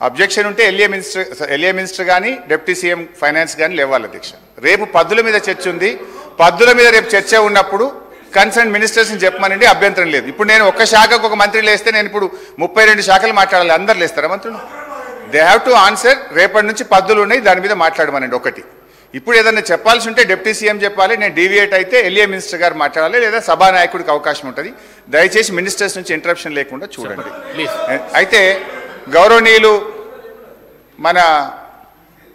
Objection ఉంటే LA minister కానీ deputy CM finance కానీ లేవాలి అధ్యక్ష. రేపు పద్దుల మీద చర్చ ఉంది. పద్దుల మీద రేపు చర్చ ఉన్నప్పుడు కన్సర్న్ మినిస్టర్స్ని చెప్పమనండి, అభ్యంతరం లేదు. ఇప్పుడు నేను ఒక్క శాఖకు ఒక మంత్రి లేస్తే నేను ఇప్పుడు 32 శాఖలు మాట్లాడాలి. అందరు లేస్తారా మంత్రులు? They have to answer. రేపటి నుంచి పద్దులు ఉన్నాయి, దాని మీద మాట్లాడమనండి. ఒకటి ఇప్పుడు ఏదైనా చెప్పాల్సి ఉంటే డిప్యూటీ సీఎం చెప్పాలి, నేను డీవియేట్ అయితే ఎల్ఏ మినిస్టర్ గారు మాట్లాడాలి, లేదా సభానాయకుడికి అవకాశం ఉంటుంది. దయచేసి మినిస్టర్స్ నుంచి ఇంటరప్షన్ లేకుండా చూడండి. అయితే గౌరవనీయులు మన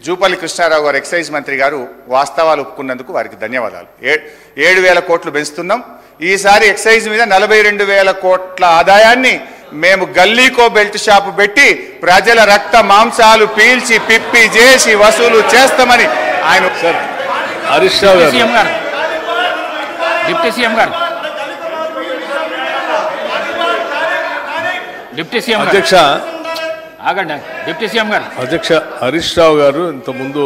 జూపల్లి కృష్ణారావు గారు ఎక్సైజ్ మంత్రి గారు వాస్తవాలు ఒప్పుకున్నందుకు వారికి ధన్యవాదాలు. 7,000 కోట్లు పెంచుతున్నాం. ఈసారి ఎక్సైజ్ మీద 42,000 కోట్ల ఆదాయాన్ని మేము గల్లీకో బెల్ట్ షాపు పెట్టి ప్రజల రక్త మాంసాలు పీల్చి పిప్పి చేసి వసూలు చేస్తామని ఆయన అధ్యక్ష హరీష్ రావు గారు ఇంతకుముందు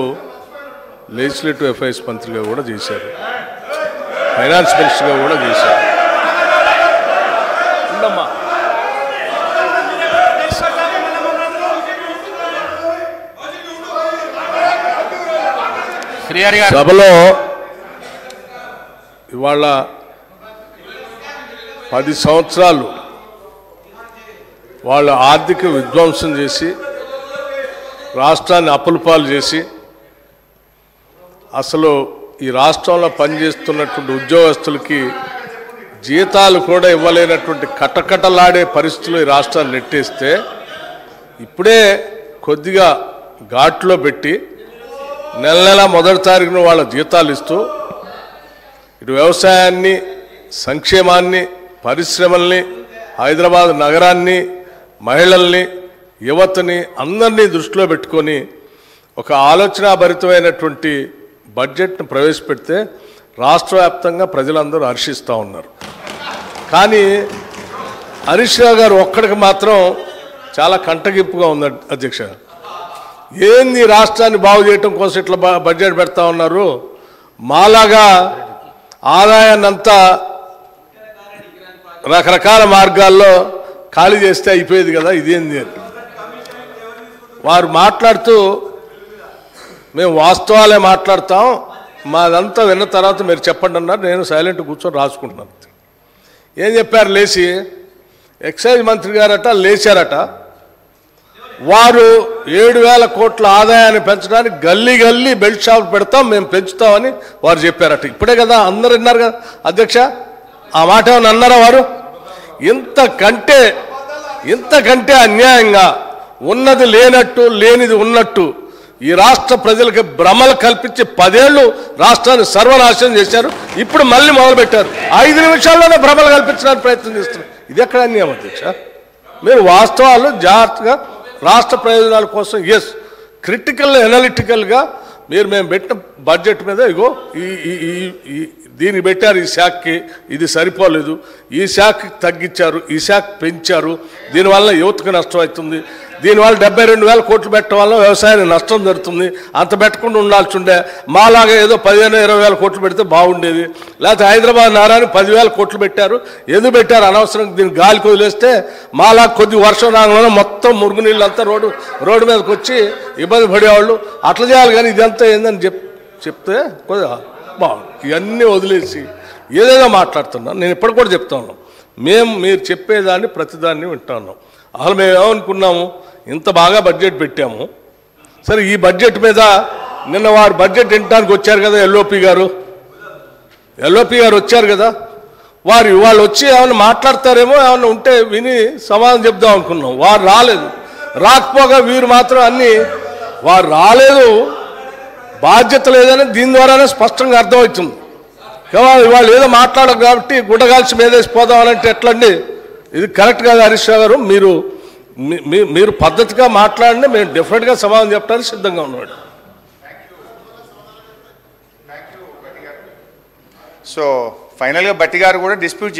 లెజిస్లేటివ్ అఫైర్స్ మంత్రిగా కూడా చేశారు, ఫైనాన్స్ మినిస్టర్గా కూడా చేశారు. సభలో ఇవాళ 10 సంవత్సరాలు వాళ్ళ ఆర్థిక విధ్వంసం చేసి రాష్ట్రాన్ని అప్పులపాలు చేసి అసలు ఈ రాష్ట్రంలో పనిచేస్తున్నటువంటి ఉద్యోగస్తులకి జీతాలు కూడా ఇవ్వలేనటువంటి కటకటలాడే పరిస్థితులు ఈ రాష్ట్రాన్ని నెట్టేస్తే ఇప్పుడే కొద్దిగా ఘాట్లో పెట్టి నెల మొదటి తారీఖున వాళ్ళ జీతాలు ఇస్తూ ఇటు వ్యవసాయాన్ని, సంక్షేమాన్ని, పరిశ్రమల్ని, హైదరాబాద్ నగరాన్ని, మహిళల్ని, యువతని అందరినీ దృష్టిలో పెట్టుకొని ఒక ఆలోచనాభరితమైనటువంటి బడ్జెట్ను ప్రవేశపెడితే రాష్ట్ర వ్యాప్తంగా ప్రజలందరూ హర్షిస్తూ ఉన్నారు. కానీ హరీష్ రావు గారు ఒక్కడికి మాత్రం చాలా కంటగింపుగా ఉంది అధ్యక్ష. ఏంది రాష్ట్రాన్ని బాగు చేయటం కోసం ఇట్లా బడ్జెట్ పెడతా ఉన్నారు, మాలాగా ఆదాయాన్నంతా రకరకాల మార్గాల్లో ఖాళీ చేస్తే అయిపోయేది కదా, ఇదేంది అని వారు మాట్లాడుతూ మేము వాస్తవాలే మాట్లాడతాం, మాదంతా విన్న తర్వాత మీరు చెప్పండి అన్నారు. నేను సైలెంట్ కూర్చొని రాసుకుంటున్నాను. ఏం చెప్పారు? లేచి ఎక్సైజ్ మంత్రి గారట లేచారట, వారు 7,000 కోట్ల ఆదాయాన్ని పెంచడానికి గల్లీ బెల్ట్ షాప్ పెడతాం, మేము పెంచుతామని వారు చెప్పారట. ఇప్పుడే కదా అందరు విన్నారు కదా అధ్యక్ష, ఆ మాట ఏమన్నా అన్నారా వారు? ఇంతకంటే అన్యాయంగా ఉన్నది లేనట్టు లేనిది ఉన్నట్టు ఈ రాష్ట్ర ప్రజలకి భ్రమలు కల్పించి 10 ఏళ్ళు రాష్ట్రాన్ని సర్వనాశనం చేశారు. ఇప్పుడు మళ్ళీ మొదలుపెట్టారు. 5 నిమిషాల్లోనే భ్రమలు కల్పించడానికి ప్రయత్నం చేస్తున్నారు. ఇది ఎక్కడ అన్యాయం అధ్యక్ష? మీరు వాస్తవాలు జాగ్రత్తగా రాష్ట్ర ప్రయోజనాల కోసం క్రిటికల్ ఎనాలిటికల్గా మేము పెట్టిన బడ్జెట్ మీద ఇగో దీన్ని పెట్టారు, ఈ శాఖకి ఇది సరిపోలేదు, ఈ శాఖకి తగ్గించారు, ఈ శాఖ పెంచారు, దీనివల్ల యువతకు నష్టం అవుతుంది, దీనివల్ల 72,000 కోట్లు పెట్టడం వల్ల వ్యవసాయానికి నష్టం జరుగుతుంది, అంత పెట్టకుండా ఉండాల్సి ఉండే, మాలాగా ఏదో 15,000-20,000 కోట్లు పెడితే బాగుండేది, లేకపోతే హైదరాబాద్ నగరానికి 10,000 కోట్లు పెట్టారు, ఎందుకు పెట్టారు అనవసరం, దీన్ని గాలికి వదిలేస్తే మాలా కొద్ది వర్షం రాగానే మొత్తం మురుగునీళ్ళంతా రోడ్డు మీదకి వచ్చి ఇబ్బంది పడేవాళ్ళు, అట్లా చేయాలి. కానీ ఇదంతా ఏందని చెప్తే కొద్దిగా బాగుంది. ఇవన్నీ వదిలేసి ఏదేదో మాట్లాడుతున్నాను. నేను ఇప్పటికి కూడా చెప్తా ఉన్నాం, మీరు చెప్పేదాన్ని ప్రతిదాన్ని వింటా ఉన్నాం. అసలు మేము ఏమనుకున్నాము, ఇంత బాగా బడ్జెట్ పెట్టాము, సరే ఈ బడ్జెట్ మీద నిన్న వారు బడ్జెట్ వినడానికి వచ్చారు కదా, ఎల్ఓపి గారు వచ్చారు కదా, వాళ్ళు వచ్చి ఏమైనా మాట్లాడతారేమో, ఏమైనా ఉంటే విని సమాధానం చెప్దాం అనుకున్నాం. వారు రాలేదు. రాకపోగా వీరు మాత్రం వారు రాలేదు, బాధ్యత లేదని దీని ద్వారానే స్పష్టంగా అర్థమవుతుంది. వాళ్ళు ఏదో మాట్లాడరు కాబట్టి గుడ్డగాల్చి మీదేసిపోదామనంటే ఎట్లండి? ఇది కరెక్ట్ కాదు హరీష్ రావు గారు. మీరు పద్ధతిగా మాట్లాడండి, మేము డెఫినెట్గా సమాధానం చెప్పడానికి సిద్ధంగా ఉన్నాడు. సో ఫైనల్గా బట్టి గారు కూడా డిస్ప్యూట్